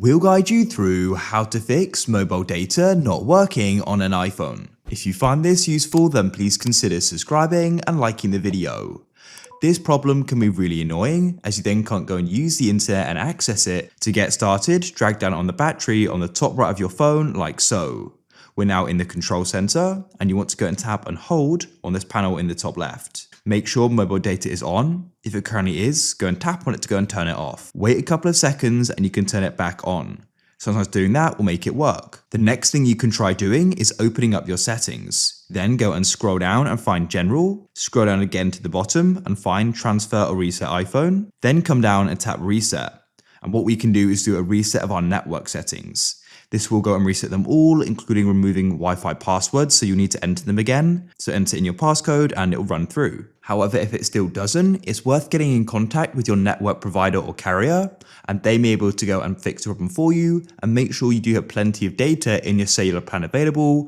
we'll guide you through how to fix mobile data not working on an iPhone. If you find this useful, then please consider subscribing and liking the video. This problem can be really annoying, as you then can't go and use the internet and access it. To get started, drag down on the battery on the top right of your phone like so. We're now in the control center, and you want to go and tap and hold on this panel in the top left. Make sure mobile data is on. If it currently is, go and tap on it to go and turn it off. Wait a couple of seconds and you can turn it back on. Sometimes doing that will make it work. The next thing you can try doing is opening up your settings. Then go and scroll down and find General. Scroll down again to the bottom and find Transfer or Reset iPhone. Then come down and tap Reset. And what we can do is do a reset of our network settings. This will go and reset them all, including removing Wi-Fi passwords, so you need to enter them again. So enter in your passcode and it will run through. However, if it still doesn't, it's worth getting in contact with your network provider or carrier, and they may be able to go and fix the problem for you, and make sure you do have plenty of data in your cellular plan available